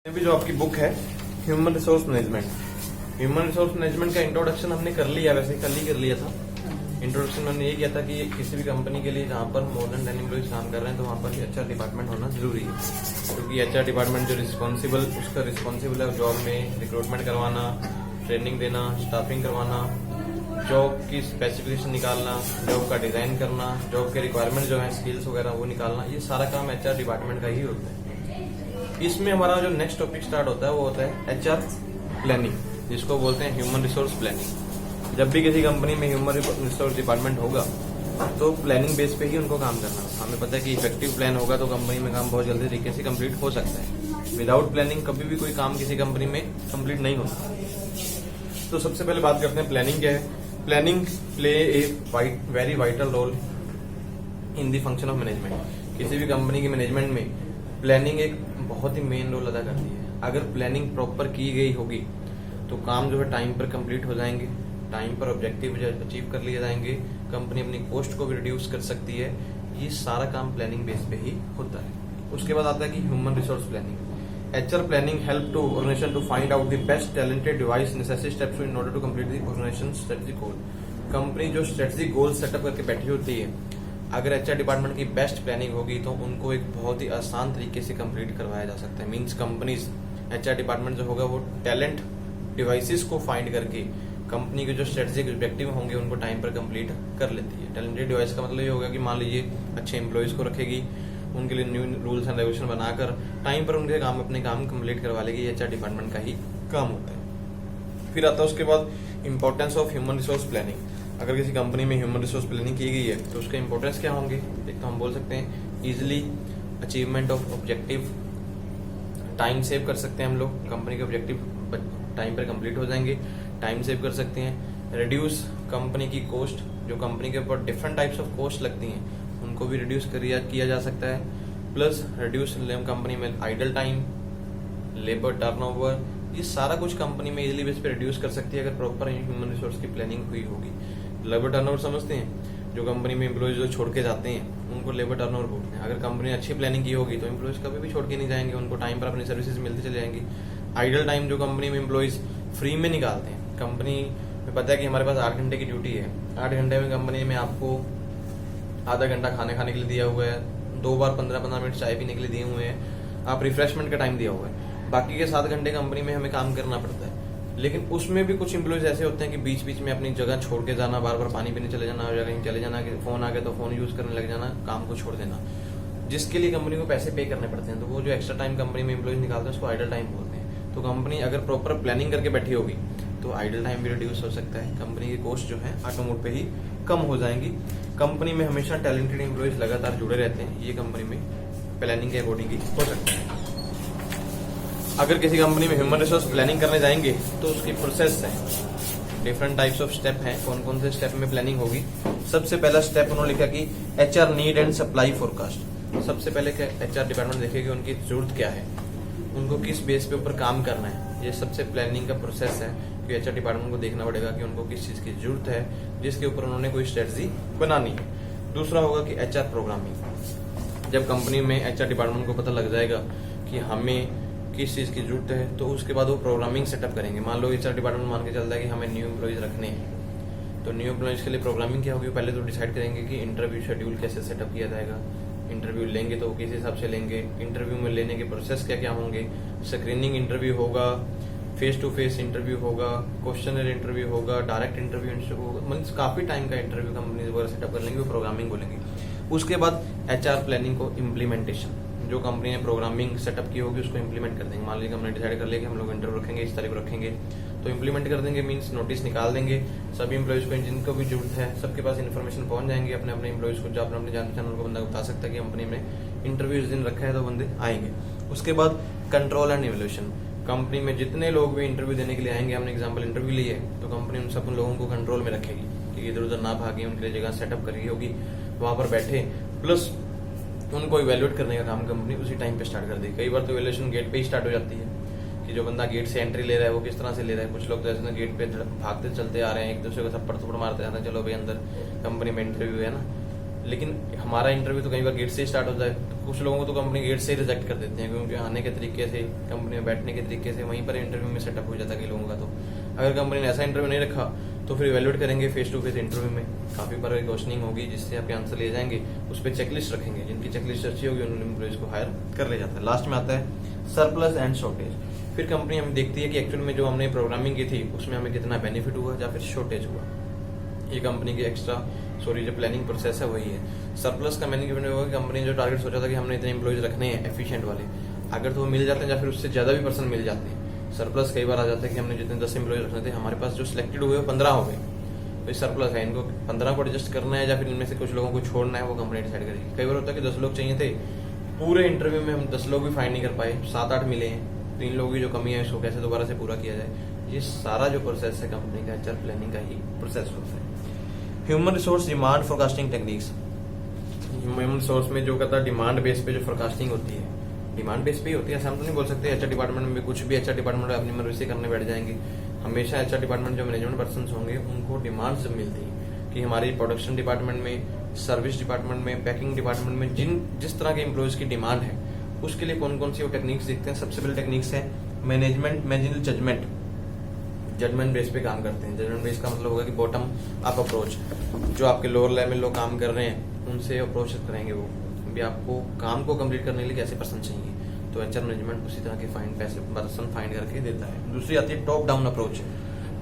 ये भी जो आपकी बुक है human resource management. Human resource management का इंट्रोडक्शन हमने कर लिया, वैसे कल ही कर लिया था। इंट्रोडक्शन हमने ये किया था कि किसी भी कंपनी के लिए जहाँ पर मोर देन 10 एम्प्लॉइज काम कर रहे हैं तो वहाँ पर एचआर डिपार्टमेंट होना जरूरी है, क्योंकि एचआर डिपार्टमेंट जो उसका रिस्पॉन्सिबल है जॉब में रिक्रूटमेंट करवाना, ट्रेनिंग देना, स्टाफिंग करवाना, जॉब की स्पेसिफिकेशन निकालना, जॉब का डिजाइन करना, जॉब के रिक्वायरमेंट जो है स्किल्स वगैरह वो निकालना, ये सारा काम एचआर डिपार्टमेंट का ही होता है। इसमें हमारा जो नेक्स्ट टॉपिक स्टार्ट होता है वो होता है एचआर प्लानिंग, जिसको बोलते हैं ह्यूमन रिसोर्स प्लानिंग। जब भी किसी कंपनी में ह्यूमन रिसोर्स डिपार्टमेंट होगा तो प्लानिंग बेस पे ही उनको काम करना है। हमें पता है कि इफेक्टिव प्लान होगा तो कंपनी में काम बहुत जल्दी तरीके से कंप्लीट हो सकता है। विदाउट प्लानिंग कभी भी कोई काम किसी कंपनी में कंप्लीट नहीं होता। तो सबसे पहले बात करते हैं प्लानिंग क्या है। Planning play a very vital role in the function of management. किसी भी कंपनी की मैनेजमेंट में प्लानिंग एक बहुत ही मेन रोल अदा करती है। अगर प्लानिंग प्रॉपर की गई होगी तो काम जो है टाइम पर कंप्लीट हो जाएंगे, टाइम पर ऑब्जेक्टिव अचीव कर लिए जाएंगे, कंपनी अपनी कॉस्ट को भी रिड्यूस कर सकती है। ये सारा काम प्लानिंग बेस पे ही होता है। उसके बाद आता है कि human resource planning. HR planning help to organization to find out the best talented device necessary steps in order to complete the organization strategy goal. Company जो स्ट्रेटजी गोल सेटअप करके बैठी होती है, अगर एचआर डिपार्टमेंट की best planning होगी तो उनको एक बहुत ही आसान तरीके से कंप्लीट करवाया जा सकता है। मींस कंपनीज एचआर डिपार्टमेंट जो होगा वो टैलेंट डिवाइसेस को फाइंड करके कंपनी के जो स्ट्रेटेजिक ऑब्जेक्टिव होंगे उनको टाइम पर कंप्लीट कर लेती है। टैलेंटेड डिवाइस का मतलब ये होगा कि मान लीजिए अच्छे एम्प्लॉयज को रखेगी, उनके लिए न्यू रूल्स एंड रेगुलेशन बनाकर टाइम पर उनके अपने काम कंप्लीट करवा लेगी। एचआर डिपार्टमेंट का ही काम होता है। फिर आता है उसके बाद importance of human resource planning. अगर किसी कंपनी में ह्यूमन रिसोर्स प्लानिंग की गई है तो उसका इंपॉर्टेंस क्या होंगे। एक तो हम बोल सकते हैं easily achievement of objective, time save कर सकते हैं हम लोग, कंपनी के ऑब्जेक्टिव टाइम पर कंप्लीट हो जाएंगे, टाइम सेव कर सकते हैं। रिड्यूस कंपनी की कॉस्ट, जो कंपनी के ऊपर डिफरेंट टाइप्स ऑफ कॉस्ट लगती हैं उनको भी रिड्यूस किया जा सकता है। प्लस रिड्यूस कंपनी में आइडल टाइम, लेबर टर्नओवर, ये सारा कुछ कंपनी में इजिली बेस पे रिड्यूस कर सकती है अगर प्रॉपर ह्यूमन रिसोर्स की प्लानिंग हुई होगी। लेबर टर्नओवर समझते हैं, जो कंपनी में एम्प्लॉयज जो छोड़ के जाते हैं उनको लेबर टर्नओवर बोलते हैं। अगर कंपनी ने अच्छी प्लानिंग की होगी तो एम्प्लॉयज कभी भी छोड़ के नहीं जाएंगे, उनको टाइम पर अपनी सर्विसेज मिलती चली जाएंगी। आइडल टाइम, जो कंपनी में एम्प्लॉयज फ्री में निकालते हैं। कंपनी में पता है कि हमारे पास 8 घंटे की ड्यूटी है, 8 घंटे में कंपनी में आपको आधा घंटा खाने के लिए दिया हुआ है, 2 बार 15-15 मिनट चाय पीने के लिए दिए हुए हैं, आप रिफ्रेशमेंट का टाइम दिया हुआ है। बाकी के 7 घंटे कंपनी में हमें काम करना पड़ता है। लेकिन उसमें भी कुछ एम्प्लॉयज ऐसे होते हैं कि बीच बीच में अपनी जगह छोड़ के जाना, बार बार पानी पीने चले जाना, या कहीं चले जाना, कि फोन आ गया तो फोन यूज करने लग जाना, काम को छोड़ देना, जिसके लिए कंपनी को पैसे पे करने पड़ते हैं। तो वो जो एक्स्ट्रा टाइम कंपनी में एम्प्लॉयज निकालते हैं उसको आइडल टाइम बोलते हैं। तो कंपनी अगर प्रॉपर प्लानिंग करके बैठी होगी तो आइडल टाइम भी रिड्यूस हो सकता है, कंपनी की कॉस्ट जो है ऑटो मोड पे ही कम हो जाएंगी। कंपनी में हमेशा टैलेंटेड एम्प्लॉयज लगातार जुड़े रहते हैं, ये कंपनी में प्लानिंग के अकॉर्डिंग ही हो सकता है। अगर किसी कंपनी में ह्यूमन रिसोर्स प्लानिंग करने जाएंगे तो उसकी प्रोसेस है, डिफरेंट टाइप्स ऑफ स्टेप हैं। कौन कौन से स्टेप में प्लानिंग होगी। सबसे पहला स्टेप उन्होंने लिखा कि HR need and supply forecast. सबसे पहले एचआर डिपार्टमेंट देखेगी उनकी जरूरत क्या है, उनको किस बेस पे ऊपर काम करना है। ये सबसे प्लानिंग का प्रोसेस है कि एचआर डिपार्टमेंट को देखना पड़ेगा कि उनको किस चीज की जरूरत है, जिसके ऊपर उन्होंने कोई स्ट्रेटजी बनानी है। दूसरा होगा कि एचआर प्रोग्रामिंग। जब कंपनी में एचआर डिपार्टमेंट को पता लग जाएगा कि हमें किस चीज की जरूरत है तो उसके बाद वो प्रोग्रामिंग सेटअप करेंगे। मान लो एचआर डिपार्टमेंट मान के चलता है कि हमें न्यू एम्प्लॉयज रखने हैं, तो न्यू एम्प्लॉयज के लिए प्रोग्रामिंग क्या होगी। पहले तो डिसाइड करेंगे कि इंटरव्यू शेड्यूल कैसे सेटअप किया जाएगा, इंटरव्यू लेंगे तो किस हिसाब से लेंगे, इंटरव्यू में लेने के प्रोसेस क्या क्या होंगे। स्क्रीनिंग इंटरव्यू होगा, फेस टू फेस इंटरव्यू होगा, क्वेश्चनर इंटरव्यू होगा, डायरेक्ट इंटरव्यू होगा। मतलब काफी टाइम का इंटरव्यू कंपनी वगैरह सेटअप कर लेंगे, वो प्रोग्रामिंग बोलेंगे। उसके बाद एचआर प्लानिंग को इम्प्लीमेंटेशन, जो कंपनी ने प्रोग्रामिंग सेटअप की होगी उसको इम्प्लीमेंट कर देंगे। मान लीजिए हमने डिसाइड कर लिया कि हम लोग इंटरव्यू रखेंगे, इस तारीख रखेंगे, तो इम्प्लीमेंट कर देंगे। मींस नोटिस निकाल देंगे सभी एम्प्लॉयज को, जिनको भी जरूरत है सबके पास इन्फॉर्मेशन पहुंच जाएंगे अपने अपने एम्प्लॉयज को। जो अपने जान पहचान उनको बंदा बता सकता है कि कंपनी में इंटरव्यू इस दिन रखा है तो बंदे आएंगे। उसके बाद कंट्रोल एंड इवोल्यूशन। कंपनी में जितने लोग भी इंटरव्यू देने के लिए आएंगे, हमने एग्जाम्पल इंटरव्यू ली है तो कंपनी उन सब लोगों को कंट्रोल में रखेगी कि इधर उधर ना भागे, उनके लिए जगह सेटअप करी होगी, वहां पर बैठे। प्लस उनको इवेल्युएट करने का काम कंपनी उसी टाइम पे स्टार्ट कर देगी। कई बार तो इवेल्युएशन गेट पे ही स्टार्ट हो जाती है कि जो बंदा गेट से एंट्री ले रहा है वो किस तरह से ले रहा है। कुछ लोग जैसे गेट पे भागते चलते आ रहे हैं, एक दूसरे को थप्पड़ मारते जाते हैं, चलो भाई अंदर कंपनी में इंटरव्यू है ना। लेकिन हमारा इंटरव्यू तो कई बार गेट से स्टार्ट हो जाए, तो कुछ लोगों को तो कंपनी गेट से ही रिजेक्ट कर देते हैं, क्योंकि आने के तरीके से, कंपनी में बैठने के तरीके से वहीं पर इंटरव्यू में सेटअप हो जाता है कई लोगों का। तो अगर कंपनी ने ऐसा इंटरव्यू नहीं रखा तो फिर इवेल्युएट करेंगे फेस टू फेस इंटरव्यू में, काफी बार क्वेश्चनिंग होगी जिससे आपके आंसर ले जाएंगे, उस पर चेकलिस्ट रखेंगे, जिनकी चेकलिस्ट अच्छी होगी उन एम्प्लॉइज को हायर कर ले जाता है। लास्ट में आता है सरप्लस एंड शॉर्टेज। फिर कंपनी हमें देखती है कि एक्चुअल में जो हमने प्रोग्रामिंग की थी उसमें हमें कितना बेनिफिट हुआ या फिर शॉर्टेज हुआ। ये कंपनी की जो प्लानिंग प्रोसेस है वही है। सरप्लस का मैनेजमेंट होगा कि कंपनी जो टारगेट सोचा था कि हमने इतने एम्प्लॉइज रखने हैं एफिशिएंट वाले, अगर तो वो मिल जाते हैं या फिर उससे ज्यादा भी पर्सन मिल जाते हैं। सरप्लस कई बार आ जाता है कि हमने जितने 10 एम्प्लॉइज रखने थे, हमारे पास जो सिलेक्टेड हुए वो 15 हो गए, तो ये सरप्लस है। इनको 15 को एडजस्ट करना है या फिर इनमें से कुछ लोगों को छोड़ना है, वो कंपनी डिसाइड करेगी। कई बार होता है कि 10 लोग चाहिए थे, पूरे इंटरव्यू में हम 10 लोग भी फाइंड नहीं कर पाए, 7-8 मिले हैं, 3 लोगों की जो कमी है उसको कैसे दोबारा से पूरा किया जाए। ये सारा जो प्रोसेस है कंपनी का एचआर प्लानिंग का ही प्रोसेस होता है। Human resource demand forecasting techniques. Human resource में जो कहता है डिमांड बेस पे जो फोरकास्टिंग होती है, डिमांड बेस पे ही होती है। ऐसा हम तो नहीं बोल सकते एचआर डिपार्टमेंट में कुछ भी एचआर डिपार्टमेंट अपनी मर्जी से करने बैठ जाएंगे। हमेशा एचआर डिपार्टमेंट जो मैनेजमेंट पर्सन होंगे उनको डिमांड्स मिलती है कि हमारी प्रोडक्शन डिपार्टमेंट में, सर्विस डिपार्टमेंट में, पैकिंग डिपार्टमेंट में जिस तरह के एम्प्लॉयज की डिमांड है उसके लिए कौन कौन सी वो टेक्निक्स देखते हैं। सबसे पहले टेक्निक्स है मैनेजमेंट जजमेंट बेस पे काम करते हैं। जजमेंट बेस का मतलब होगा कि बॉटम अप अप्रोच, जो आपके लोअर लेवल लोग काम कर रहे हैं उनसे अप्रोच करेंगे वो भी आपको काम को कंप्लीट करने के लिए कैसे पर्सन चाहिए, तो एचआर मैनेजमेंट उसी तरह के पर्सन फाइंड करके देता है। दूसरी आती है top down approach.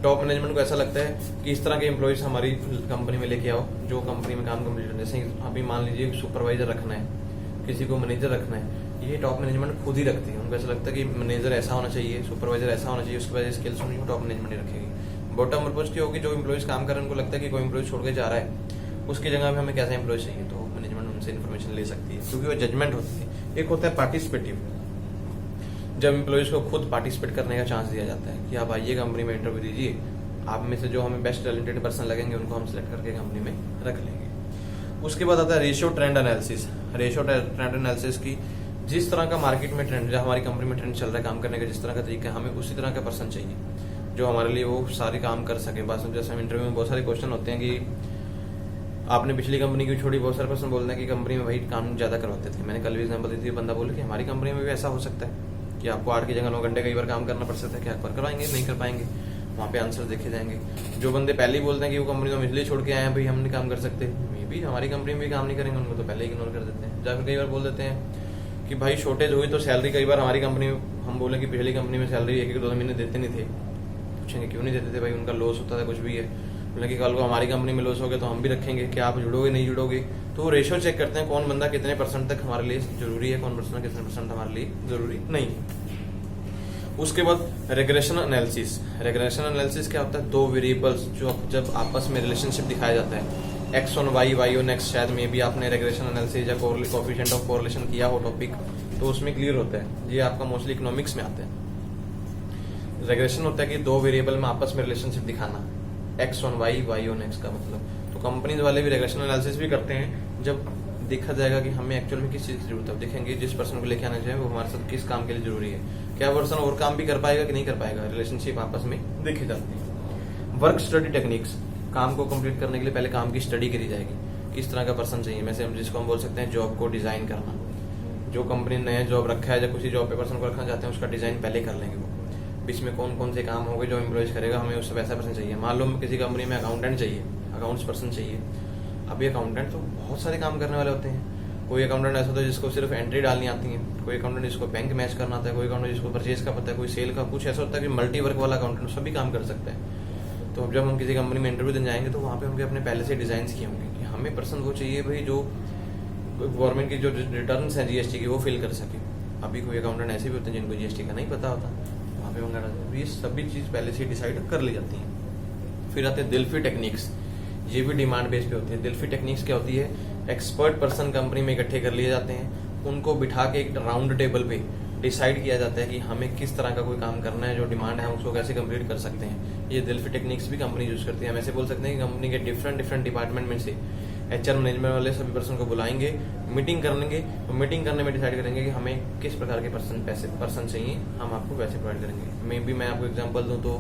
Top management को ऐसा लगता है कि इस तरह के एम्प्लॉयज हमारी कंपनी में लेके आओ जो कंपनी में काम कंप्लीट करते हैं। जैसे अभी मान लीजिए सुपरवाइजर रखना है, किसी को मैनेजर रखना है, ये टॉप मैनेजमेंट खुद ही रखती है। उनको ऐसा लगता है कि मैनेजर ऐसा होना चाहिए, सुपरवाइजर ऐसा होना चाहिए, उसके बाद स्किल्स होनी, टॉप मैनेजमेंट ही रखेगी। बॉटम अप्रोच की होगी, जो एम्प्लॉयज काम कर रहे हैं उनको लगता है कि कोई एम्प्लॉयज छोड़ के जा रहा है, उसकी जगह में हमें कैसा एम्प्लॉयज चाहिए, तो मैनेजमेंट उनसे इन्फॉर्मेशन ले सकती है, क्योंकि वो जजमेंट होती है। एक होता है पार्टिसिपेटिव, जब एम्प्लॉयज को खुद पार्टिसिपेट करने का चांस दिया जाता है कि आप आइए कंपनी में इंटरव्यू दीजिए, आप में से जो हमें बेस्ट टैलेंटेड पर्सन लगेंगे उनको हम सिलेक्ट करके कंपनी में रख लेंगे। उसके बाद आता है ratio trend analysis. Ratio trend analysis की जिस तरह का मार्केट में ट्रेंड, जो हमारी कंपनी में ट्रेंड चल रहा है काम करने का, जिस तरह का तरीका, हमें उसी तरह का पर्सन चाहिए जो हमारे लिए वो सारे काम कर सके। बस जैसे हम इंटरव्यू में बहुत सारे क्वेश्चन होते हैं कि आपने पिछली कंपनी की छोड़ी, बहुत सारे पर्सन बोलते हैं कि कंपनी में भाई काम ज्यादा करवाते थे। मैंने कल भी एग्जाम्पल दी थी, बंदा बोले कि हमारी कंपनी में भी ऐसा हो सकता है कि आपको 8 की जगह 9 घंटे कई बार काम करना पड़ सकता है, क्या आप करवाएंगे? नहीं कर पाएंगे। वहाँ पे आंसर देखे जाएंगे। जो बंदे पहले ही बोलते हैं कि वो कंपनी तो हम इसलिए छोड़ के आए हैं भाई हम नहीं काम कर सकते, मे भी हमारी कंपनी में भी काम नहीं करेंगे, उनको तो पहले ही इग्नोर कर देते हैं। या फिर कई बार बोल देते हैं कि भाई शॉर्टेज हुई तो सैलरी, कई बार हमारी कंपनी में हम बोले कि पिछली कंपनी में सैलरी 1-2 महीने देते नहीं थे, पूछेंगे क्यों नहीं देते थे? भाई उनका लॉस होता था, कुछ भी है। बोले कि कल को हमारी कंपनी में लॉस हो गया तो हम भी रखेंगे, क्या आप जुड़ोगे नहीं जुड़ोगे? तो वो रेशियो चेक करते हैं कौन बंदा कितने % तक हमारे लिए जरूरी है, कौन बंदा कितने % हमारे लिए जरूरी नहीं है। उसके बाद रेग्रेशन एनालिसिस। रेग्रेशन एनालिसिस क्या होता है? 2 वेरिएबल्स जो जब आपस में रिलेशनशिप दिखाया जाता है, x on y, y on x, शायद में भी आपने रेग्रेशन एनालिसिस या कोएफिशिएंट ऑफ कोरिलेशन किया हो टॉपिक, तो उसमें क्लियर होता है। ये आपका मोस्टली इकोनॉमिक्स में आता है। रेग्रेशन होता है कि 2 वेरिएबल में आपस में रिलेशनशिप दिखाना, x on y, y on x का मतलब। तो कंपनीज वाले भी रेग्रेशन एनालिसिस भी करते हैं, जब देखा जाएगा कि हमें एक्चुअल में किस चीज की जरूरत है, देखेंगे जिस पर्सन को लेके आना चाहिए वो हमारे साथ किस काम के लिए जरूरी है, क्या पर्सन और काम भी कर पाएगा कि नहीं कर पाएगा, रिलेशनशिप आपस में देखे जाते हैं। वर्क स्टडी टेक्निक्स, काम को कंप्लीट करने के लिए पहले काम की स्टडी करी जाएगी, किस तरह का पर्सन चाहिए। वैसे जिसको हम बोल सकते हैं जॉब को डिजाइन करना, जो कंपनी ने नया जॉब रखा है या किसी जॉब पे पर्सन को रखना चाहते हैं उसका डिजाइन पहले कर लेंगे वो, बीच में कौन कौन से काम होंगे जो एम्प्लॉयज करेगा, हमें उससे वैसा पर्सन चाहिए। मान लो किसी कंपनी में अकाउंटेंट चाहिए, अकाउंट्स पर्सन चाहिए। अभी अकाउंटेंट तो बहुत सारे काम करने वाले होते हैं। कोई अकाउंटेंट ऐसा होता है जिसको सिर्फ एंट्री डालनी आती है, कोई अकाउंटेंट जिसको बैंक मैच करना आता है, कोई अकाउंटेंट जिसको परचेज का पता है, कोई सेल का, कुछ ऐसा होता है कि मल्टी वर्क वाला अकाउंटेंट सभी काम कर सकता है। तो जब हम किसी कंपनी में इंटरव्यू देने जाएंगे तो वहाँ पे हमने अपने पहले से डिजाइन किए होंगे कि हमें पर्सन वो चाहिए भाई जो गवर्नमेंट की जो रिटर्न है जीएसटी की वो फिल कर सके। अभी कोई अकाउंटेंट ऐसे भी होते हैं जिनको जीएसटी का नहीं पता होता, वहाँ पे मंगाना, ये सभी चीज पहले से डिसाइड कर ली जाती है। फिर आते हैं दिल्फी टेक्निक्स, ये भी डिमांड बेस पे होती है। दिल्फी टेक्निक्स क्या होती है? एक्सपर्ट पर्सन कंपनी में इकट्ठे कर लिए जाते हैं, उनको बिठा के एक राउंड टेबल पे डिसाइड किया जाता है कि हमें किस तरह का कोई काम करना है, जो डिमांड है हम उसको कैसे कंप्लीट कर सकते हैं। ये दिल्फी टेक्निक्स भी कंपनी यूज करती है। हम ऐसे बोल सकते हैं कि कंपनी के डिफरेंट डिपार्टमेंट में से एचआर मैनेजमेंट वाले सभी पर्सन को बुलाएंगे, मीटिंग करेंगे, तो मीटिंग करने में डिसाइड करेंगे कि हमें किस प्रकार के पर्सन चाहिए, हम आपको वैसे प्रोवाइड करेंगे। मे बी मैं आपको एग्जाम्पल दूं तो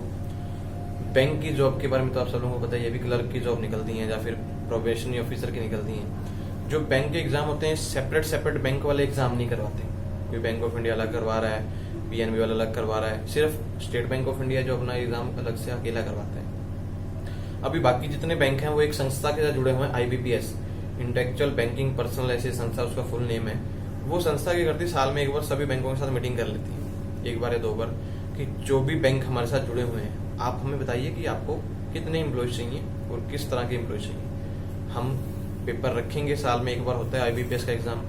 बैंक की जॉब के बारे में तो आप सब लोगों को पता है, ये भी क्लर्क की जॉब निकलती है या फिर प्रोबेशनरी ऑफिसर की निकलती हैं। जो बैंक के एग्जाम होते हैं सेपरेट बैंक वाले एग्जाम नहीं करवाते। कोई बैंक ऑफ इंडिया अलग करवा रहा है, पीएनबी वाला अलग करवा रहा है, सिर्फ स्टेट बैंक ऑफ इंडिया जो अपना एग्जाम अलग से अकेला करवाता है। अभी बाकी जितने बैंक हैं वो एक संस्था के साथ जुड़े हुए हैं, IBPS, इंटेलेक्चुअल बैंकिंग पर्सनल ऐसी संस्था, उसका फुल नेम है। वो संस्था क्या करती है, साल में एक बार सभी बैंकों के साथ मीटिंग कर लेती है, एक बार या 2 बार, कि जो भी बैंक हमारे साथ जुड़े हुए हैं आप हमें बताइए कि आपको कितने एम्प्लॉयज चाहिए और किस तरह के एम्प्लॉयज चाहिए। हम पेपर रखेंगे, साल में एक बार होता है IBPS का एग्जाम,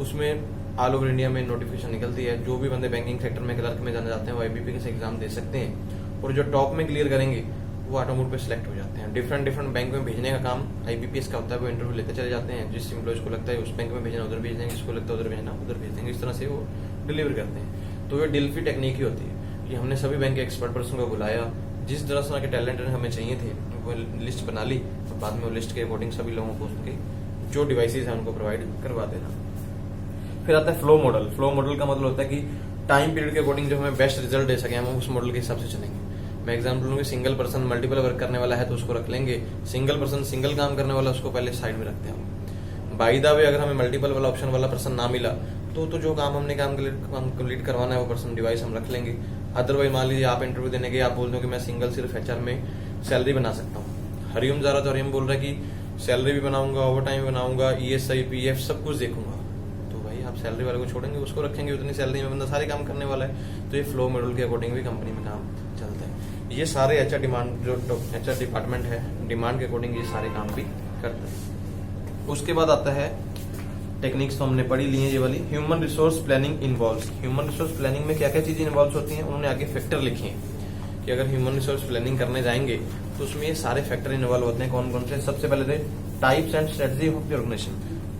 उसमें ऑल ओवर इंडिया में नोटिफिकेशन निकलती है। जो भी बंदे बैंकिंग सेक्टर में क्लर्क में जाना चाहते हैं वो IBPS एग्जाम दे सकते हैं, और जो टॉप में क्लियर करेंगे वो ऑटोमोड पे सिलेक्ट हो जाते हैं। डिफरेंट बैंक में भेजने का काम IBPS का होता है। वो इंटरव्यू लेते चले जाते हैं, जिस एम्प्लॉयज को लगता है उस बैंक में भेजना उधर भेज देंगे, जिसको लगता है उधर भेजना उधर भेज देंगे। इस तरह से वो डिलीवर करते हैं। तो ये डिल्फी टेक्निक ही होती है कि हमने सभी बैंक के एक्सपर्ट पर्सन को बुलाया, जिस तरह के टैलेंट हमें चाहिए थे वो लिस्ट बना ली, और बाद में वो लिस्ट के अकॉर्डिंग सभी लोगों को उसके जो डिवाइसेज हैं उनको प्रोवाइड करवा देना। फिर आता है फ्लो मॉडल। फ्लो मॉडल का मतलब होता है कि टाइम पीरियड के अकॉर्डिंग जो हमें बेस्ट रिजल्ट दे सके, हम उस मॉडल के हिसाब से चलेंगे। मैं एग्जाम्पल लूंगी, सिंगल पर्सन मल्टीपल वर्क करने वाला है तो उसको रख लेंगे, सिंगल पर्सन सिंगल काम करने वाला उसको पहले साइड में रखते हैं। बाय द वे अगर हमें मल्टीपल वाला ऑप्शन वाला पर्सन ना मिला तो जो काम हमने काम कंप्लीट करवाना है वो पर्सन डिवाइस हम रख लेंगे। अदरवाइज मान लीजिए आप इंटरव्यू देने के आप बोल दो कि मैं सिंगल सिर्फ HR में सैलरी बना सकता हूँ, हरिओम जा रहा तो हरिओम बोल रहा है कि सैलरी भी बनाऊंगा, ओवर टाइम भी बनाऊंगा, ESI PF सब कुछ देखूंगा, तो भाई आप सैलरी वाले को छोड़ेंगे, उसको रखेंगे, उतनी सैलरी में बंदा सारे काम करने वाला है। तो ये फ्लो मॉडल के अकॉर्डिंग भी कंपनी में काम चलता है। ये सारे HR डिमांड जो HR डिपार्टमेंट है डिमांड के अकॉर्डिंग ये सारे काम भी करते हैं। उसके बाद आता है टेक्निक्स, तो हमने पढ़ी ली है ये वाली। Human resource planning involves. Human resource planning में क्या क्या चीजें इन्वॉल्व होती हैं, उन्होंने आगे फैक्टर लिखे हैं कि अगर ह्यूमन रिसोर्स प्लानिंग करने जाएंगे तो उसमें ये सारे फैक्टर इन्वॉल्व होते हैं। कौन कौन से? सबसे पहले थे types and strategy of the organization.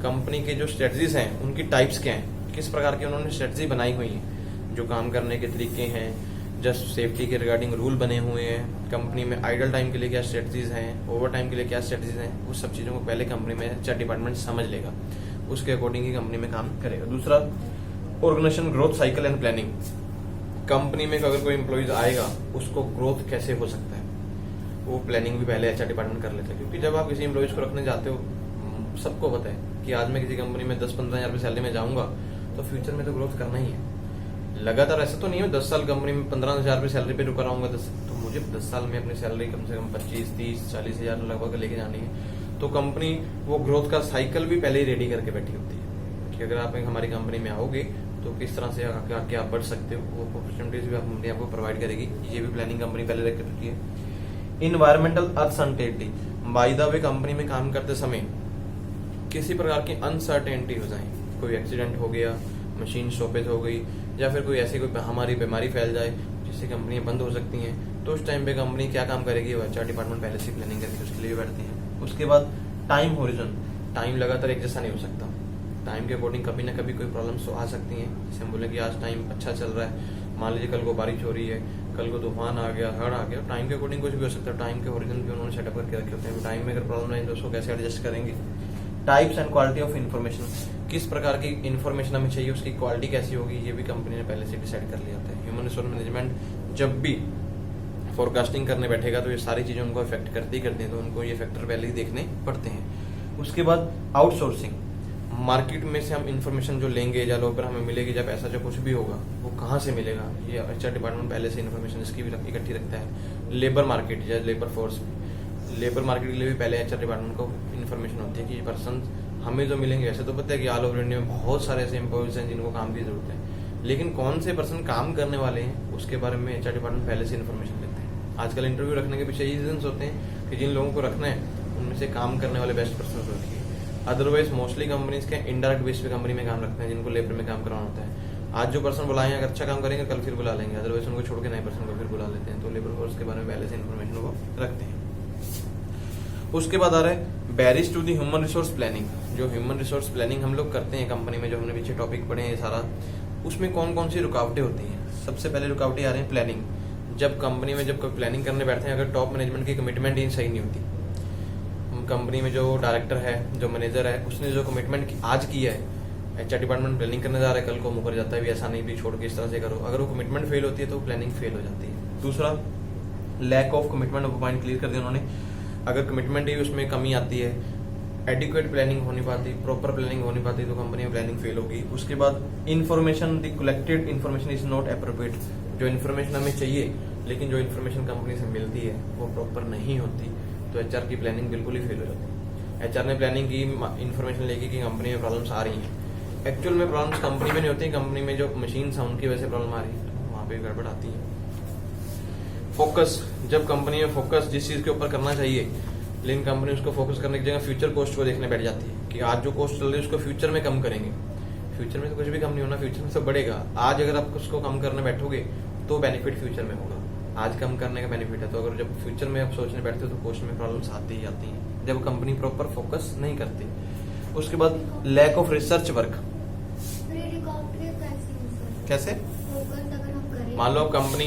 Company के जो स्ट्रेटजीज हैं उनकी टाइप्स क्या हैं, किस प्रकार की उन्होंने स्ट्रेटजी बनाई हुई है, जो काम करने के तरीके हैं, जस्ट सेफ्टी के रिगार्डिंग रूल बने हुए हैं, कंपनी में आइडल टाइम के लिए क्या स्ट्रेटजीज हैं, ओवर टाइम के लिए क्या स्ट्रेटजीज हैं, उस सब चीजों को पहले कंपनी में HR डिपार्टमेंट समझ लेगा, उसके अकॉर्डिंग ही कंपनी में काम करेगा। दूसरा, organization growth cycle and planning. Company में अगर कोई एम्प्लॉइज आएगा उसको ग्रोथ कैसे हो सकता है वो प्लानिंग भी पहले HR डिपार्टमेंट कर लेता है। क्योंकि जब आप किसी एम्प्लॉइज को रखने जाते हो, सबको पता है कि आज मैं किसी कंपनी में 10-15 हजार सैलरी में जाऊंगा तो फ्यूचर में तो ग्रोथ करना ही है। लगातार ऐसा तो नहीं हो 10 साल कंपनी में 15,000 रुपये सैलरी पे रुका रहूंगा, तो मुझे 10 साल में अपनी सैलरी कम से कम 25-30-40 हजार लगभग लेके जानी है। तो कंपनी वो ग्रोथ का साइकिल भी पहले ही रेडी करके बैठी होती है कि अगर आप हमारी कंपनी में आओगे तो किस तरह से आगे आप बढ़ सकते हो, वो अपॉर्चुनिटीज भी कंपनी आपको प्रोवाइड करेगी। ये भी प्लानिंग कंपनी पहले रख चुकी है। Environmental uncertainty. By the way company में काम करते समय किसी प्रकार की अनसर्टेनिटी हो जाए, कोई एक्सीडेंट हो गया, मशीन स्टॉपेज हो गई, या फिर कोई ऐसी कोई हमारी बीमारी फैल जाए जिससे कंपनियां बंद हो सकती हैं, तो उस टाइम पे कंपनी क्या काम करेगी, वो HR डिपार्टमेंट पहले से प्लानिंग करके उसके लिए बैठती है। उसके बाद टाइम होरिजन। टाइम लगातार एक जैसा नहीं हो सकता, टाइम के अकॉर्डिंग कभी ना कभी कोई प्रॉब्लम्स आ सकती हैं। जैसे हम बोले कि आज टाइम अच्छा चल रहा है, मान लीजिए कल को बारिश हो रही है, कल को तूफान आ गया, हड़ आ गया, टाइम के अकॉर्डिंग कुछ भी हो सकता है। टाइम के होरिजन भी उन्होंने सेटअप करके रखे होते हैं। टाइम में अगर प्रॉब्लम नहीं तो उसको कैसे एडजस्ट करेंगे। Types and quality of information. किस प्रकार की इन्फॉर्मेशन हमें चाहिए, उसकी क्वालिटी कैसी होगी, ये भी कंपनी ने पहले से डिसाइड कर लिया होता है। ह्यूमन रिसोर्स मैनेजमेंट जब भी फोरकास्टिंग करने बैठेगा तो ये सारी चीजें उनको इफेक्ट करती हैं, तो उनको ये फैक्टर पहले ही देखने पड़ते हैं। उसके बाद आउटसोर्सिंग। मार्केट में से हम इन्फॉर्मेशन जो लेंगे या लोग पर हमें मिलेगी, जब ऐसा जो कुछ भी होगा वो कहाँ से मिलेगा, ये HR डिपार्टमेंट पहले से इन्फॉर्मेशन इसकी भी इकट्ठी रखता है। लेबर मार्केट या लेबर फोर्स। लेबर मार्केट के लिए भी पहले HR डिपार्टमेंट को इन्फॉर्मेशन होती है कि ये पर्सन हमें जो मिलेंगे। ऐसे तो पता है कि ऑल ओवर इंडिया में बहुत सारे ऐसे एम्प्लॉइज हैं जिनको काम की जरूरत है, लेकिन कौन से पर्सन काम करने वाले हैं उसके बारे में HR डिपार्टमेंट पहले से इन्फॉर्मेशन देते हैं। आजकल इंटरव्यू रखने के पीछे ये रीजन होते हैं कि जिन लोगों को रखना है उनमें से काम करने वाले बेस्ट पर्सन को रखिए। अदरवाइज मोस्टली कंपनीज के इनडायरेक्ट बेस पे कंपनी में काम रखते हैं, जिनको लेबर में काम कराना होता है। आज जो पर्सन बुलाए हैं अगर अच्छा काम करेंगे कल फिर बुला लेंगे, अदरवाइज उनको छोड़ के नए पर्सन को फिर बुला लेते हैं। तो लेबर फोर्स के बारे में पहले से इन्फॉर्मेशन वो रखते हैं। उसके बाद आ रहा है barriers to the human resource planning. जो ह्यूमन रिसोर्स प्लानिंग हम लोग करते हैं कंपनी में, जो हमने पीछे टॉपिक पढ़े हैं सारा, उसमें कौन कौन सी रुकावटें होती हैं। सबसे पहले रुकावटें आ रही हैं प्लानिंग। जब कंपनी में जब कोई प्लानिंग करने बैठते हैं, अगर टॉप मैनेजमेंट की कमिटमेंट ही सही नहीं होती, कंपनी में जो डायरेक्टर है, जो मैनेजर है, उसने जो कमिटमेंट आज किया है, HR डिपार्टमेंट प्लानिंग करने जा रहा है, कल को मुकर जाता है भी ऐसा नहीं भी छोड़ के इस तरह से करो, अगर वो कमिटमेंट फेल होती है तो प्लानिंग फेल हो जाती है। दूसरा, lack of commitment. Point clear कर दिया उन्होंने। अगर कमिटमेंट ही उसमें कमी आती है, एडिक्वेट प्लानिंग हो नहीं पाती, प्रॉपर प्लानिंग हो नहीं पाती, तो कंपनी में प्लानिंग फेल होगी। उसके बाद information, the collected information is not appropriate, जो इन्फॉर्मेशन हमें चाहिए लेकिन जो इन्फॉर्मेशन कंपनी से मिलती है वो प्रॉपर नहीं होती, तो एचआर की प्लानिंग बिल्कुल ही फेल हो जाती है। एचआर ने प्लानिंग की, इन्फॉर्मेशन लेके कि कंपनी में प्रॉब्लम्स आ रही हैं, एक्चुअल में प्रॉब्लम्स कंपनी में नहीं होती, कंपनी में जो मशीन्स हैं उनकी वजह से प्रॉब्लम आ रही है, तो वहां पे गड़बड़ आती है। फोकस, जब कंपनी में फोकस जिस चीज के ऊपर करना चाहिए, लेकिन कंपनी उसको फोकस करने की जगह फ्यूचर कॉस्ट को देखने बैठ जाती है कि आज जो कॉस्ट चल रही है उसको फ्यूचर में कम करेंगे। फ्यूचर में तो कुछ भी कम नहीं होना, फ्यूचर में सब बढ़ेगा। आज अगर आप उसको कम करने बैठोगे तो बेनिफिट फ्यूचर में होगा, आज कम करने का बेनिफिट है। तो अगर जब फ्यूचर में आप सोचने बैठते हो तो कॉस्ट में प्रॉब्लम्स आती ही आती हैं, जब कंपनी प्रॉपर फोकस नहीं करती। उसके बाद लैक ऑफ रिसर्च वर्क। कैसे? मान लो कंपनी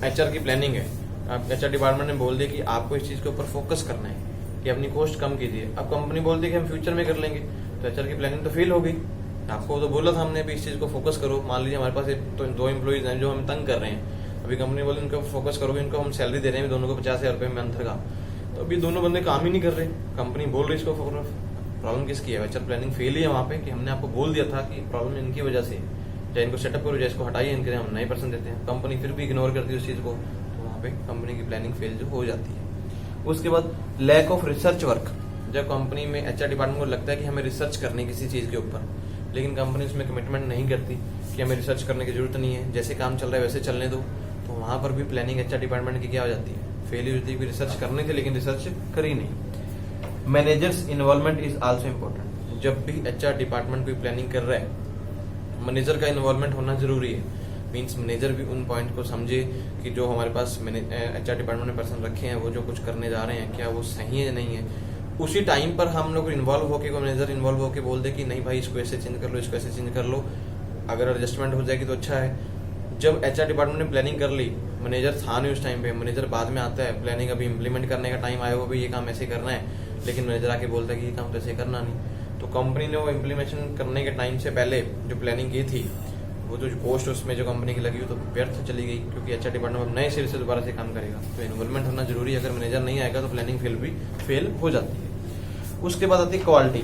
एचआर की प्लानिंग है, आप एचआर डिपार्टमेंट ने बोल दिया कि आपको इस चीज के ऊपर फोकस करना है कि अपनी कॉस्ट कम कीजिए। अब कंपनी बोल दी कि हम फ्यूचर में कर लेंगे, तो एचआर की प्लानिंग तो फेल हो गई। आपको तो बोला था हमने भी इस चीज को फोकस करो। मान लीजिए हमारे पास तो 2 एम्प्लॉइज हैं जो हम तंग कर रहे हैं, अभी कंपनी बोले इनको फोकस करोगे, इनको हम सैलरी दे रहे हैं दोनों को 50,000 रुपए मंथ का, तो अभी दोनों बंदे काम ही नहीं कर रहे, कंपनी बोल रही इसको फोकस। प्रॉब्लम किसकी है? एचआर प्लानिंग फेल ही है वहाँ पे कि हमने आपको बोल दिया था कि प्रॉब्लम इनकी वजह से, चाहे इनको सेटअप करो, चाहे इसको हटाइए, इनके हम 9% देते हैं, कंपनी फिर भी इग्नोर करती है उस चीज को, तो वहाँ पे कंपनी की प्लानिंग फेल जो हो जाती है। उसके बाद लैक ऑफ रिसर्च वर्क, जब कंपनी में एचआर डिपार्टमेंट को लगता है कि हमें रिसर्च करनी किसी चीज के ऊपर, लेकिन कंपनी उसमें कमिटमेंट नहीं करती कि हमें रिसर्च करने की जरूरत नहीं है, जैसे काम चल रहा है वैसे चलने दो, तो वहां पर भी प्लानिंग एचआर डिपार्टमेंट की क्या हो जाती है? फेल हो जाती है। रिसर्च करनी थी लेकिन रिसर्च करी नहीं। Managers involvement is also important. जब भी एचआर डिपार्टमेंट कोई प्लानिंग कर रहा है, मैनेजर का इन्वॉल्वमेंट होना जरूरी है। मीन्स मैनेजर भी उन पॉइंट को समझे कि जो हमारे पास एचआर डिपार्टमेंट में पर्सन रखे हैं वो जो कुछ करने जा रहे हैं क्या वो सही है या नहीं है। उसी टाइम पर हम लोग इन्वॉल्व होकर, मैनेजर इन्वॉल्व होकर बोल दे कि नहीं भाई इसको ऐसे चेंज कर लो, इसको ऐसे चेंज कर लो, अगर एडजस्टमेंट हो जाएगी तो अच्छा है। जब एचआर डिपार्टमेंट ने प्लानिंग कर ली, मैनेजर था नहीं उस टाइम पे, मैनेजर बाद में आता है, प्लानिंग अभी इम्प्लीमेंट करने का टाइम आया हो भी ये काम ऐसे करना है, लेकिन मैनेजर आके बोलता है कि ये काम तो ऐसे करना नहीं, तो कंपनी ने वो इम्प्लीमेशन करने के टाइम से पहले जो प्लानिंग की थी वो जो कॉस्ट उसमें जो कंपनी की लगी वो तो व्यर्थ चली गई, क्योंकि एचआर डिपार्टमेंट नए सिरे से दोबारा से काम करेगा। तो इन्वॉल्वमेंट होना जरूरी है, अगर मैनेजर नहीं आएगा तो प्लानिंग फेल हो जाती है। उसके बाद आती है क्वालिटी।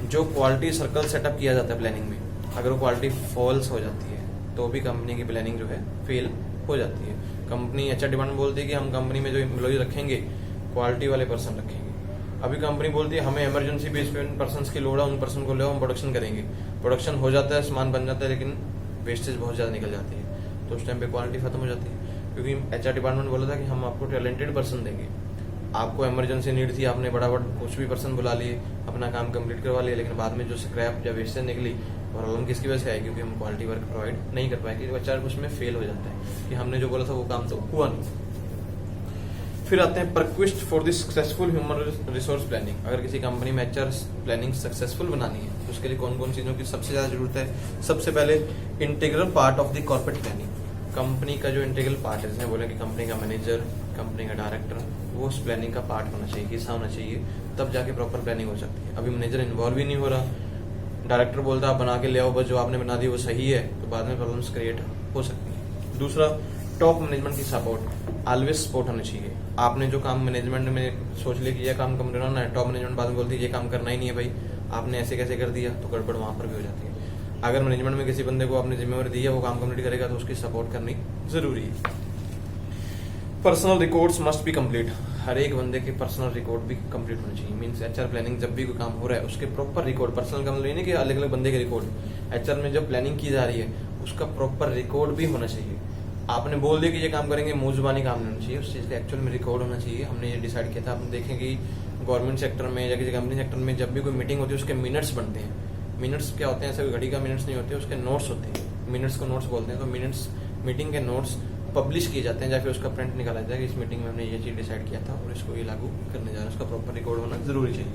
जो क्वालिटी सर्कल सेटअप किया जाता है प्लानिंग में, अगर वो क्वालिटी फॉल्स हो जाती है तो भी कंपनी की प्लानिंग जो है फेल हो जाती है। कंपनी एचआर डिपार्टमेंट बोलती है कि हम कंपनी में जो एम्प्लॉय रखेंगे क्वालिटी वाले पर्सन रखेंगे, अभी कंपनी बोलती है हमें इमरजेंसी बेस पे उन पर्सन की लोड है, उन पर्सन को ले हम प्रोडक्शन करेंगे, प्रोडक्शन हो जाता है, सामान बन जाता है, लेकिन वेस्टेज बहुत ज्यादा निकल जाती है, तो उस टाइम पे क्वालिटी खत्म हो जाती है। क्योंकि एचआर डिपार्टमेंट बोला था कि हम आपको टैलेंटेड पर्सन देंगे, आपको इमरजेंसी नीड थी, आपने बड़ा कुछ भी पर्सन बुला लिए, अपना काम कंप्लीट करवा लिया, लेकिन बाद में जो स्क्रैप या वेस्टेज निकली प्रॉब्लम किसकी वजह से आई? क्योंकि हम क्वालिटी वर्क प्रोवाइड नहीं कर पाए, क्योंकि एचआर उसमें फेल हो जाता है कि हमने जो बोला था वो काम तो हुआ नहीं। फिर आते हैं prerequisite for the successful human resource planning. अगर किसी कंपनी में एचआर प्लानिंग सक्सेसफुल बनानी है तो उसके लिए कौन कौन चीजों की सबसे ज्यादा जरूरत है? सबसे पहले integral part of the corporate planning. Company का जो इंटीग्रल पार्ट है, जैसे बोले कि कंपनी का मैनेजर, कंपनी का डायरेक्टर, वो उस प्लानिंग का पार्ट होना चाहिए, हिस्सा होना चाहिए, तब जाके प्रॉपर प्लानिंग हो सकती है। अभी मैनेजर इन्वॉल्व ही नहीं हो रहा, डायरेक्टर बोलता है बना के ले आओ, बस जो आपने बना दी वो सही है, तो बाद में प्रॉब्लम्स क्रिएट हो सकती है। दूसरा, टॉप मैनेजमेंट की सपोर्ट, ऑलवेज सपोर्ट होना चाहिए। आपने जो काम मैनेजमेंट में सोच लिया कि ये काम कम करना है, टॉप मैनेजमेंट बाद में बोलती है ये काम करना ही नहीं है भाई, आपने ऐसे कैसे कर दिया, तो गड़बड़ वहां पर भी हो जाती है। अगर मैनेजमेंट में किसी बंदे को आपने जिम्मेवारी दी है, वो काम कंप्लीट करेगा तो उसकी सपोर्ट करनी जरूरी है। Personal records must be complete. हर एक बंदे के पर्सनल रिकॉर्ड भी कंप्लीट होने चाहिए। मींस एचआर प्लानिंग जब भी कोई काम हो रहा है उसके प्रॉपर रिकॉर्ड, पर्सनल का मतलब ये नहीं कि अलग अलग बंदे के रिकॉर्ड, एचआर में जब प्लानिंग की जा रही है उसका प्रॉपर रिकॉर्ड भी होना चाहिए। आपने बोल दिया कि ये काम करेंगे, मुंह जुबानी काम नहीं होना चाहिए, उस चीज का एक्चुअल में रिकॉर्ड होना चाहिए। हमने ये डिसाइड किया था। आप देखें कि गवर्नमेंट सेक्टर में या किसी कंपनी सेक्टर में जब भी कोई मीटिंग होती है उसके मिनट्स बनते हैं। मिनट्स क्या होते हैं? ऐसे घड़ी का मिनट्स नहीं होते, उसके नोट्स होते हैं, मिनट्स को नोट्स बोलते हैं। तो मिनट्स, मीटिंग के नोट्स पब्लिश किए जाते हैं, या फिर उसका प्रिंट निकाला जाता है कि इस मीटिंग में हमने ये चीज डिसाइड किया था और इसको ये लागू करने जा रहे हैं, उसका प्रॉपर रिकॉर्ड होना जरूरी चाहिए।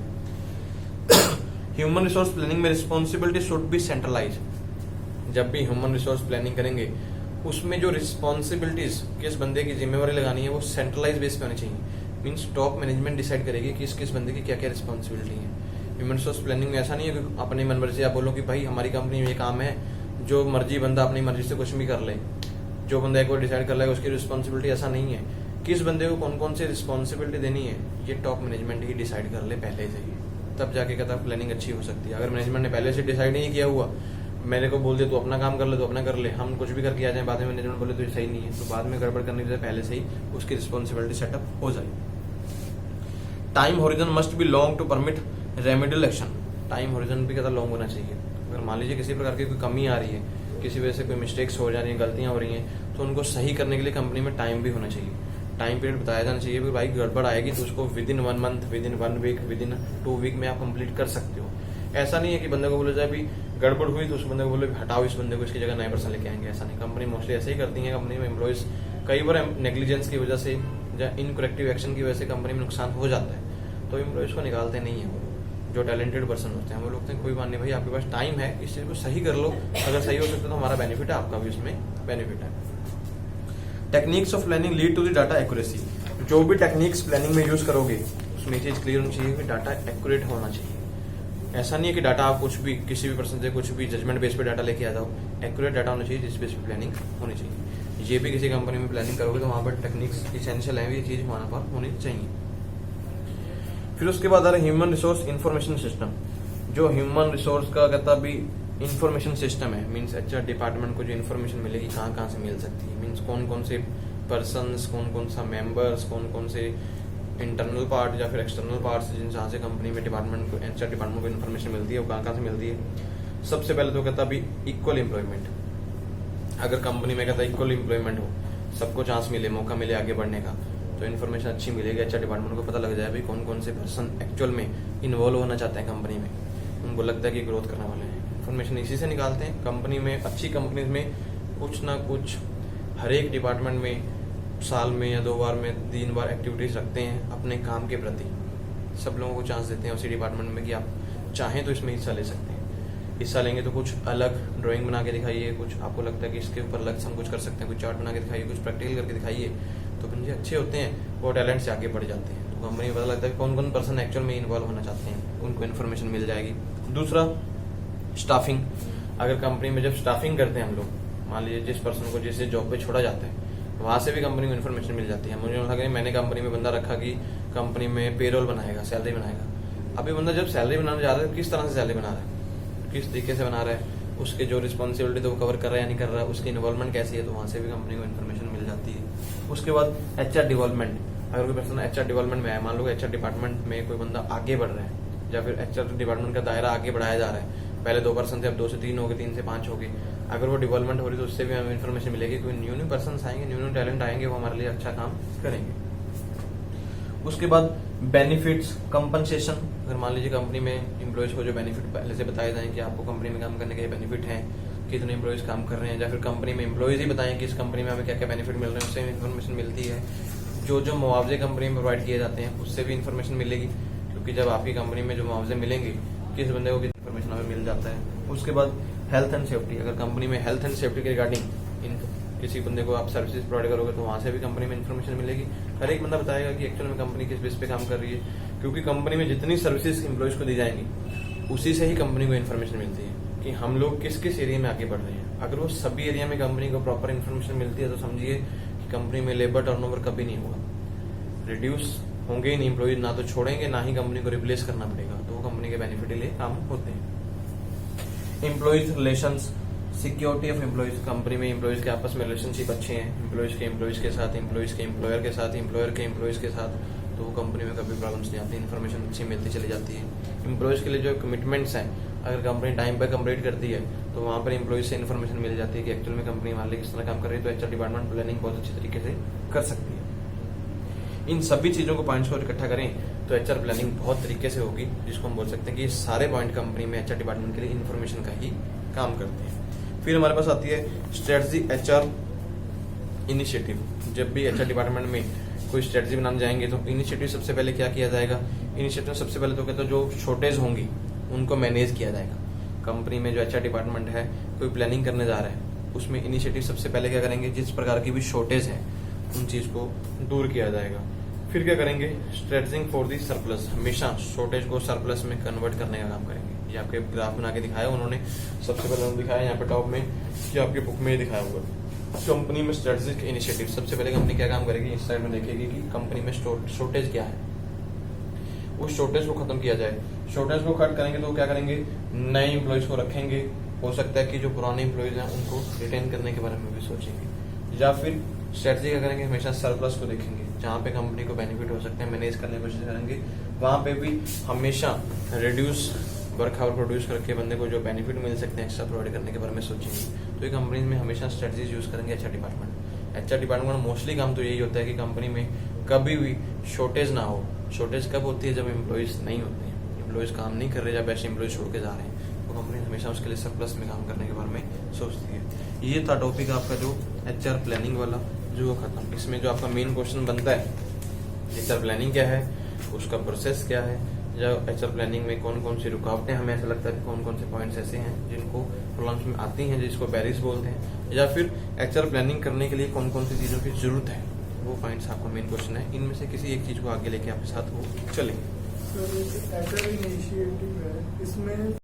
ह्यूमन रिसोर्स प्लानिंग में रिस्पॉन्सिबिलिटी शुड बी सेंट्रलाइज। जब भी ह्यूमन रिसोर्स प्लानिंग करेंगे उसमें जो रिस्पॉन्सिबिलिटीज किस बंदे की जिम्मेवारी लगानी है वो सेंट्रलाइज बेस पे होनी चाहिए। मीन्स टॉप मैनेजमेंट डिसाइड करेगी कि किस बंदे की क्या क्या रिस्पॉन्सिबिलिटी है। ह्यूमन रिसोर्स प्लानिंग में ऐसा नहीं है कि अपनी मन मर्जी आप बोलो कि भाई हमारी कंपनी में ये काम है, जो मर्जी बंदा अपनी मर्जी से कुछ भी कर ले, जो बंदा एक बार डिसाइड कर लेगा उसकी रिस्पॉन्सिबिलिटी। ऐसा नहीं है। किस बंदे को कौन कौन सी रिस्पॉन्सिबिलिटी देनी है ये टॉप मैनेजमेंट ही डिसाइड कर ले पहले से ही, तब जाके कहता प्लानिंग अच्छी हो सकती है। अगर मैनेजमेंट ने पहले से डिसाइड नहीं किया हुआ, मेरे को बोल दे तू अपना काम कर ले, तो अपना कर ले, हम कुछ भी करके आ जाए, बाद में मैनेजमेंट बोले तो ये सही नहीं है, तो बाद में गड़बड़ करने से पहले से ही उसकी रिस्पॉन्सिबिलिटी सेटअप हो जाए। Time horizon must be long to permit remedial action. Time horizon भी कहता लॉन्ग होना चाहिए। अगर मान लीजिए किसी प्रकार की कोई कमी आ रही है, किसी वजह से कोई मिस्टेक्स हो जा रही हैं, गलतियां हो रही हैं, तो उनको सही करने के लिए कंपनी में टाइम भी होना चाहिए। टाइम पीरियड बताया जाना चाहिए कि भाई गड़बड़ आएगी तो उसको within 1 month, within 1 week, within 2 week में आप कंप्लीट कर सकते हो। ऐसा नहीं है कि बंदे को बोला जाए भी गड़बड़ हुई तो उस बंदे को बोले हटाओ इस बंदे को, इसकी जगह नए पर्सन लेके आएंगे। ऐसा नहीं, कंपनी मोस्टली ऐसे ही करती है। कंपनी में एम्प्लॉइज कई बार नेग्लिजेंस की वजह से या इनकरेक्टिव एक्शन की वजह से कंपनी में नुकसान हो जाता है, तो एम्प्लॉइज को निकालते नहीं है। वो जो टैलेंटेड पर्सन होते हैं वो लोग कोई बात नहीं भाई, आपके पास टाइम है, इस चीज को सही कर लो, अगर सही हो सकता है तो हमारा बेनिफिट है, आपका भी उसमें बेनिफिट है। Techniques of planning lead to the data accuracy. जो भी टेक्निक्स प्लानिंग में यूज करोगे उसमें चीज क्लियर होनी चाहिए कि डाटा एक्यूरेट होना चाहिए। ऐसा नहीं है कि डाटा आप कुछ भी किसी भी पर्सन से कुछ भी जजमेंट बेस पे डाटा लेके आ जाओ। एक्यूरेट डाटा होना चाहिए जिस बेस पे प्लानिंग होनी चाहिए। ये भी किसी कंपनी में प्लानिंग करोगे तो वहां पर टेक्निक्स इसेंशियल है, ये चीज वहां पर होनी चाहिए। फिर उसके बाद आ रहा है ह्यूमन रिसोर्स इंफॉर्मेशन सिस्टम। जो ह्यूमन रिसोर्स का कहता भी इंफॉर्मेशन सिस्टम है, मीन्स एचआर डिपार्टमेंट को जो इन्फॉर्मेशन मिलेगी कहाँ कहाँ से मिल सकती है, मीन्स कौन कौन से पर्सन्स, कौन कौन सा मेंबर्स, कौन कौन से इंटरनल पार्ट या फिर एक्सटर्नल पार्ट्स जिन जहाँ से कंपनी में डिपार्टमेंट को एचआर डिपार्टमेंट को इन्फॉर्मेशन मिलती है वो कहाँ कहाँ से मिलती है। सबसे पहले तो कहता भी इक्वल एम्प्लॉयमेंट। अगर कंपनी में कहता इक्वल एम्प्लॉयमेंट हो, सबको चांस मिले, मौका मिले आगे बढ़ने का, तो इन्फॉर्मेशन अच्छी मिलेगी। एचआर डिपार्टमेंट को पता लग जाए भी कौन कौन से पर्सन एक्चुअल में इन्वॉल्व होना चाहते हैं कंपनी में, उनको लगता है कि ग्रोथ करने वाले हैं। इन्फॉर्मेशन इसी से निकालते हैं। कंपनी में अच्छी कंपनीज में कुछ ना कुछ हर एक डिपार्टमेंट में साल में या 2 बार में 3 बार एक्टिविटीज रखते हैं अपने काम के प्रति। सब लोगों को चांस देते हैं उसी डिपार्टमेंट में कि आप चाहें तो इसमें हिस्सा ले सकते हैं। हिस्सा लेंगे तो कुछ अलग ड्राइंग बना के दिखाइए, कुछ आपको लगता है कि इसके ऊपर अलग से हम कुछ कर सकते हैं, कुछ चार्ट बना के दिखाइए, कुछ प्रैक्टिकल करके दिखाइए, तो बंदे अच्छे होते हैं, वो टैलेंट से आगे बढ़ जाते हैं। तो कंपनी में पता लगता है कि कौन कौन पर्सन एक्चुअल में इन्वॉल्व होना चाहते हैं, उनको इन्फॉर्मेशन मिल जाएगी। दूसरा स्टाफिंग। अगर कंपनी में जब स्टाफिंग करते हैं हम लोग, मान लीजिए जिस पर्सन को जिस जॉब पे छोड़ा जाता है वहां से भी कंपनी को इन्फॉर्मेशन मिल जाती है। मुझे लगा कि मैंने कंपनी में बंदा रखा कि कंपनी में पेरोल बनाएगा, सैलरी बनाएगा। अभी बंदा जब सैलरी बनाने जा रहा है किस तरह से सैलरी बना रहा है, किस तरीके से बना रहा है, उसके जो रिस्पॉन्सिबिलिटी तो वो कवर कर रहा है या नहीं कर रहा है, उसकी इन्वॉल्वमेंट कैसी है, तो वहां से भी कंपनी को इन्फॉर्मेशन मिल जाती है। उसके बाद एचआर डेवलपमेंट। अगर कोई पर्सन एचआर डेवलपमेंट में है, मान लो एचआर डिपार्टमेंट में कोई बंदा आगे बढ़ रहा है या फिर एचआर डिपार्टमेंट का दायरा आगे बढ़ाया जा रहा है, पहले 2 पर्सन थे अब 2 से 3 हो गए, 3 से 5 हो गए, अगर वो डेवलपमेंट हो रही है तो उससे भी हमें इन्फॉर्मेशन मिलेगी। कोई न्यू पर्सन आएंगे, न्यू टैलेंट आएंगे, वो हमारे लिए अच्छा काम करेंगे। उसके बाद बेनिफिट्स कंपनसेशन। अगर मान लीजिए कंपनी में एम्प्लॉयज को जो बेनिफिट पहले से बताए जाए कि आपको कंपनी में काम करने के बेनिफिट हैं, कितने एम्प्लॉयज काम कर रहे हैं, या फिर कंपनी में एम्प्लॉयज ही बताएं कि इस कंपनी में हमें क्या क्या बेनिफिट मिल रहे हैं, उससे इन्फॉर्मेशन मिलती है। जो जो मुआवजे कंपनी में प्रोवाइड किए जाते हैं उससे भी इन्फॉर्मेशन मिलेगी, क्योंकि जब आपकी कंपनी में जो मुआवजे मिलेंगे किस बंदे को कितनी इन्फॉर्मेशन हमें मिल जाता है। उसके बाद हेल्थ एंड सेफ्टी। अगर कंपनी में हेल्थ एंड सेफ्टी के रिगार्डिंग किसी बंदे को आप सर्विसेज प्रोवाइड करोगे तो वहां से भी कंपनी में इन्फॉर्मेशन मिलेगी। हर एक बंदा बताएगा कि एक्चुअल में कंपनी किस बेस पे काम कर रही है, क्योंकि कंपनी में जितनी सर्विसेज एम्प्लॉयज को दी जाएंगी उसी से ही कंपनी को इन्फॉर्मेशन मिलती है कि हम लोग किस किस एरिया में आगे बढ़ रहे हैं। अगर वो सभी एरिया में कंपनी को प्रॉपर इन्फॉर्मेशन मिलती है तो समझिए कि कंपनी में लेबर टर्नओवर कभी नहीं होगा, रिड्यूस होंगे इन एम्प्लॉयज, ना तो छोड़ेंगे ना ही कंपनी को रिप्लेस करना पड़ेगा, तो वो कंपनी के बेनिफिट के लिए काम होते हैं। Employees relations, security of employees. Company में एम्प्लॉयज के आपस में रिलेशनशिप अच्छे हैं, एम्प्लॉयज के साथ, एम्प्लॉयज के एम्प्लॉयर के साथ, एम्प्लॉयर के एम्प्लॉयज के साथ, तो वो कंपनी में कभी प्रॉब्लम्स नहीं आती, इन्फॉर्मेशन अच्छी मिलती चली जाती है। एम्प्लॉयज के लिए जो कमिटमेंट्स हैं, अगर कंपनी टाइम पे कंप्लीट करती है तो वहां पर एम्प्लॉयज से इन्फॉर्मेशन मिल जाती है कि एक्चुअल में कंपनी वाले किस तरह काम कर रही है, तो एचआर डिपार्टमेंट प्लानिंग बहुत अच्छी तरीके से कर सकती है। इन सभी चीजों को पॉइंट्स को इकट्ठा करें तो एचआर प्लानिंग बहुत तरीके से होगी, जिसको हम बोल सकते हैं कि ये सारे पॉइंट कंपनी में एचआर डिपार्टमेंट के लिए इन्फॉर्मेशन का ही काम करते हैं। फिर हमारे पास आती है स्ट्रेटजी एचआर इनिशिएटिव। जब भी एचआर डिपार्टमेंट में कोई स्ट्रेटजी बनाने जाएंगे तो इनिशिएटिव सबसे पहले क्या किया जाएगा। इनिशिएटिव सबसे पहले तो कहते हैं जो शॉर्टेज होंगी उनको मैनेज किया जाएगा। कंपनी में जो एचआर डिपार्टमेंट है कोई प्लानिंग करने जा रहा है, उसमें इनिशिएटिव सबसे पहले क्या करेंगे, जिस प्रकार की भी शॉर्टेज है उन चीज को दूर किया जाएगा। फिर क्या करेंगे, स्ट्रेटजिंग फॉर दी सरप्लस। हमेशा शॉर्टेज को सरप्लस में कन्वर्ट करने का काम करेंगे। ये आपके ग्राफ बना के दिखाया उन्होंने, सबसे पहले उन्होंने दिखाया यहाँ पे टॉप में, कि आपके बुक में दिखाया हुआ कंपनी में स्ट्रेटेजिक इनिशिएटिव। सबसे पहले कंपनी क्या काम करेगी, इस साइड में देखेगी कि कंपनी में शॉर्टेज क्या है, उस शॉर्टेज को खत्म किया जाए। शॉर्टेज को कट करेंगे तो क्या करेंगे, नए एम्प्लॉयज को रखेंगे। हो सकता है कि जो पुराने एम्प्लॉयज हैं उनको रिटेन करने के बारे में भी सोचेंगे, या फिर स्ट्रेटजी क्या करेंगे, हमेशा सरप्लस को देखेंगे। जहाँ पे कंपनी को बेनिफिट हो सकते हैं मैनेज करने की कोशिश करेंगे, वहाँ पे भी हमेशा रिड्यूस वर्क आवर प्रोड्यूस करके बंदे को जो बेनिफिट मिल सकते हैं एक्स्ट्रा प्रोवाइड करने के बारे में सोचेंगे। तो ये कंपनी में हमेशा स्ट्रेटजीज यूज करेंगे एचआर डिपार्टमेंट। एचआर डिपार्टमेंट का मोस्टली काम तो यही होता है कि कंपनी में कभी भी शॉर्टेज ना हो। शॉर्टेज कब होती है, जब एम्प्लॉयज नहीं होते हैं, एम्प्लॉयज काम नहीं कर रहे, जब ऐसे एम्प्लॉयज छोड़ के जा रहे हैं, तो कंपनी हमेशा उसके लिए सरप्लस में काम करने के बारे में सोचती है। ये था टॉपिक आपका जो एचआर प्लानिंग वाला, जो खत्म। इसमें जो आपका मेन क्वेश्चन बनता है, एचआर प्लानिंग क्या है, उसका प्रोसेस क्या है, या एचआर प्लानिंग में कौन कौन सी रुकावटें, हमें ऐसा लगता है कि कौन कौन से पॉइंट्स ऐसे हैं जिनको प्रॉब्लम्स में आती हैं, जिसको बैरियर्स बोलते हैं, या फिर एचआर प्लानिंग करने के लिए कौन कौन सी चीज़ों की जरूरत है, वो पॉइंट्स आपका मेन क्वेश्चन है। इनमें से किसी एक चीज़ को आगे लेके आपके साथ वो चलेंगे। सर एचआर इनिशिएटिव है, इसमें